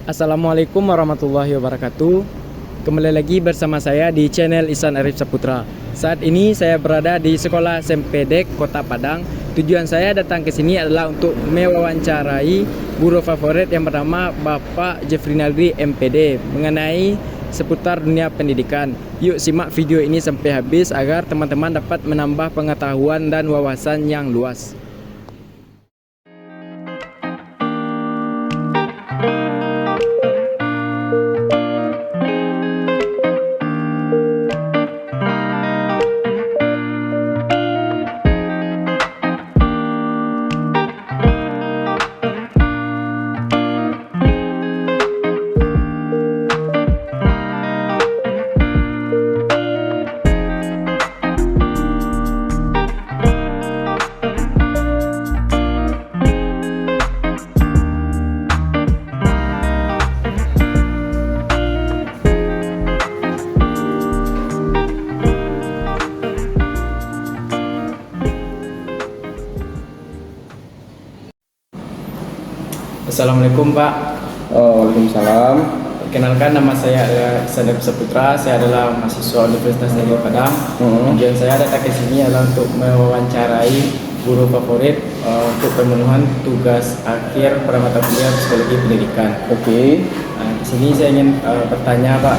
Assalamualaikum warahmatullahi wabarakatuh. Kembali lagi bersama saya di channel Ihsan Arif Saputra. Saat ini saya berada di Sekolah SMP Dek Kota Padang. Tujuan saya datang ke sini adalah untuk mewawancarai guru favorit yang bernama Bapak Jeffrey Naldi MPD mengenai seputar dunia pendidikan. Yuk simak video ini sampai habis agar teman-teman dapat menambah pengetahuan dan wawasan yang luas. Assalamualaikum Pak. Waalaikumsalam. Perkenalkan, nama saya adalah Ihsan Arif Saputra. Saya adalah mahasiswa Universitas Negeri Padang. Tujuan saya datang ke sini adalah untuk mewawancarai guru favorit untuk pemenuhan tugas akhir pada mata kuliah Psikologi Pendidikan. Oke. Di sini saya ingin bertanya Pak.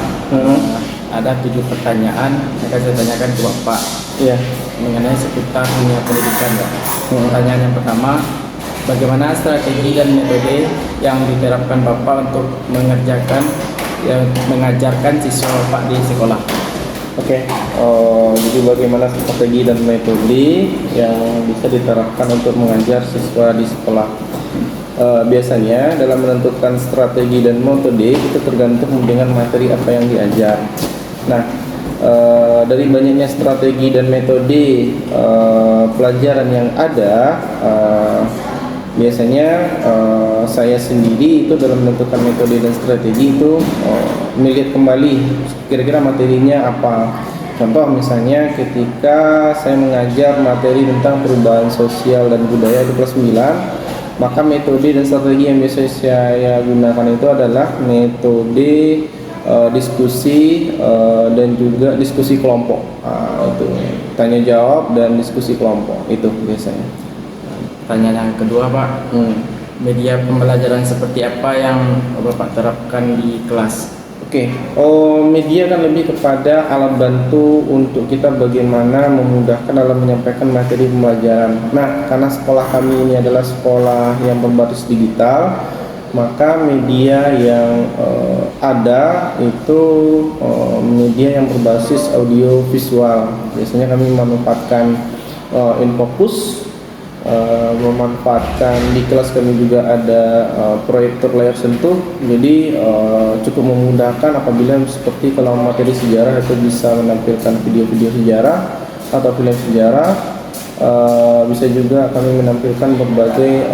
Ada 7 pertanyaan yang akan saya tanyakan ke Bapak. Iya. Mengenai seputar dunia pendidikan Pak. Pertanyaan yang pertama, bagaimana strategi dan metode yang diterapkan Bapak untuk mengajarkan siswa Bapak di sekolah? Oke. Jadi bagaimana strategi dan metode yang bisa diterapkan untuk mengajar siswa di sekolah? Biasanya dalam menentukan strategi dan metode itu tergantung dengan materi apa yang diajar. Nah, dari banyaknya strategi dan metode pelajaran yang ada, biasanya saya sendiri itu dalam menentukan metode dan strategi itu melihat kembali kira-kira materinya apa. Contoh misalnya ketika saya mengajar materi tentang perubahan sosial dan budaya di kelas 9, maka metode dan strategi yang biasa saya gunakan itu adalah metode diskusi dan juga diskusi kelompok. Itu tanya jawab dan diskusi kelompok itu biasanya. Pertanyaan yang kedua Pak, media pembelajaran seperti apa yang Bapak terapkan di kelas? Oke. Media kan lebih kepada alat bantu untuk kita bagaimana memudahkan dalam menyampaikan materi pembelajaran. Nah, karena sekolah kami ini adalah sekolah yang berbasis digital, maka media yang ada itu media yang berbasis audio visual. Biasanya kami memanfaatkan Infocus. Memanfaatkan di kelas kami juga ada proyektor layar sentuh, jadi cukup memudahkan apabila seperti kalau materi sejarah itu bisa menampilkan video-video sejarah atau film sejarah, bisa juga kami menampilkan berbagai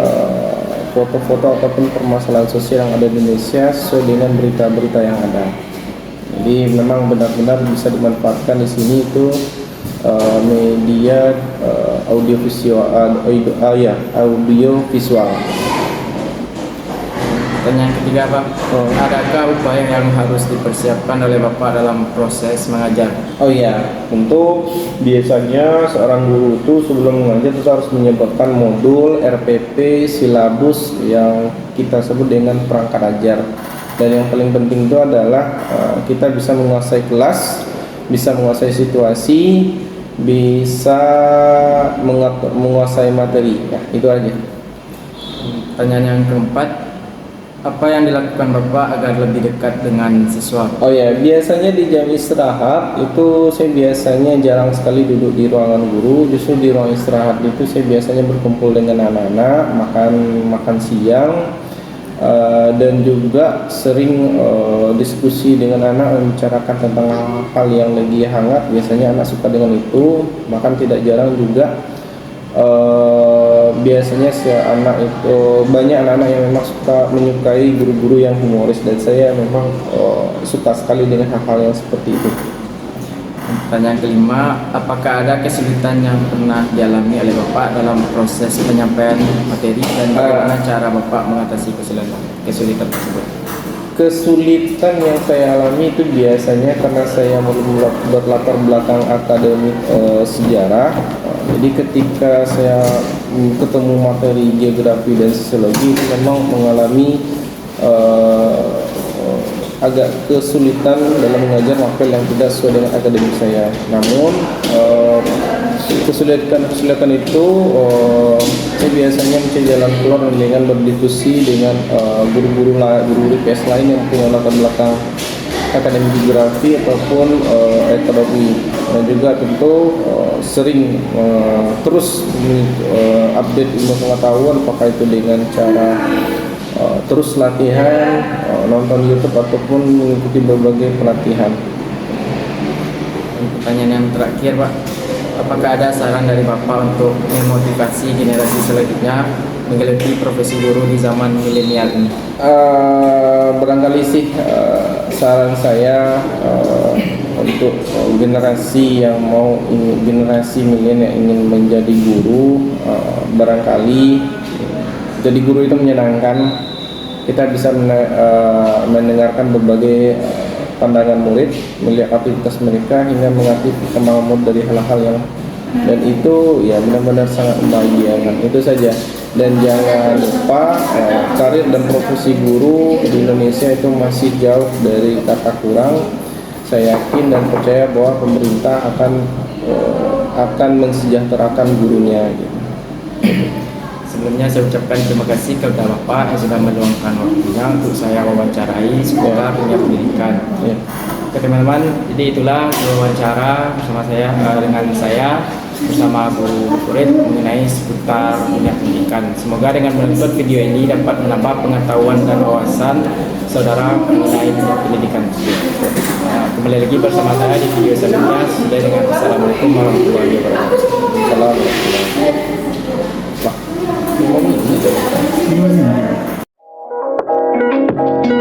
foto-foto ataupun permasalahan sosial yang ada di Indonesia sesuai dengan berita-berita yang ada. Jadi memang benar-benar bisa dimanfaatkan di sini itu media audio visual. Pertanyaan ketiga Pak, adakah upaya yang harus dipersiapkan oleh Bapak dalam proses mengajar? Oh iya, tentu biasanya seorang guru itu sebelum mengajar itu harus menyiapkan modul, RPP, silabus yang kita sebut dengan perangkat ajar. Dan yang paling penting itu adalah kita bisa menguasai kelas, bisa menguasai situasi, bisa menguasai materi. Ya, itu aja. Pertanyaan yang keempat, apa yang dilakukan Bapak agar lebih dekat dengan siswa? Oh ya, biasanya di jam istirahat itu saya biasanya jarang sekali duduk di ruangan guru. Justru di ruang istirahat itu saya biasanya berkumpul dengan anak-anak, makan siang, dan juga sering diskusi dengan anak, membicarakan tentang hal yang lagi hangat. Biasanya anak suka dengan itu, bahkan tidak jarang juga biasanya anak itu banyak anak-anak yang memang menyukai guru-guru yang humoris, dan saya memang suka sekali dengan hal-hal yang seperti itu. Pertanyaan kelima, apakah ada kesulitan yang pernah dialami oleh Bapak dalam proses penyampaian materi dan bagaimana cara Bapak mengatasi kesulitan tersebut? Kesulitan yang saya alami itu biasanya karena saya berlatar belakang akademik sejarah. Jadi ketika saya ketemu materi geografi dan sosiologi itu memang mengalami agak kesulitan dalam mengajar novel yang tidak sesuai dengan akademik saya. Namun kesulitan itu saya biasanya mencari jalan keluar dengan berdiskusi dengan guru-guru IPS lain yang punya latar belakang akademik geografi ataupun ekonomi, dan juga tentu sering terus update ilmu pengetahuan, apakah itu dengan cara terus latihan, nonton YouTube ataupun mengikuti berbagai pelatihan. Pertanyaan yang terakhir, Pak, apakah ada saran dari Bapak untuk memotivasi generasi selanjutnya menggeluti profesi guru di zaman milenial ini? Barangkali sih saran saya untuk generasi yang generasi milenial yang ingin menjadi guru, barangkali jadi guru itu menyenangkan. Kita bisa mendengarkan berbagai pandangan murid, melihat aktivitas mereka hingga mengerti perkembangan murid dari hal-hal yang, dan itu ya benar-benar sangat membahagiakan. Itu saja. Dan jangan lupa karir dan profesi guru di Indonesia itu masih jauh dari kata kurang. Saya yakin dan percaya bahwa pemerintah akan mensejahterakan gurunya gitu. Sebelumnya saya ucapkan terima kasih kepada Bapak yang sudah meluangkan waktunya untuk saya wawancarai seputar dunia pendidikan. Ya. Oke teman-teman, jadi itulah wawancara dengan saya bersama Bu Furid mengenai seputar dunia pendidikan. Semoga dengan menonton video ini dapat menambah pengetahuan dan wawasan saudara mengenai dunia pendidikan. Kembali lagi bersama saya di video selanjutnya. Sudah dengan Assalamualaikum warahmatullahi wabarakatuh. Assalamualaikum. Wah, 5 menit.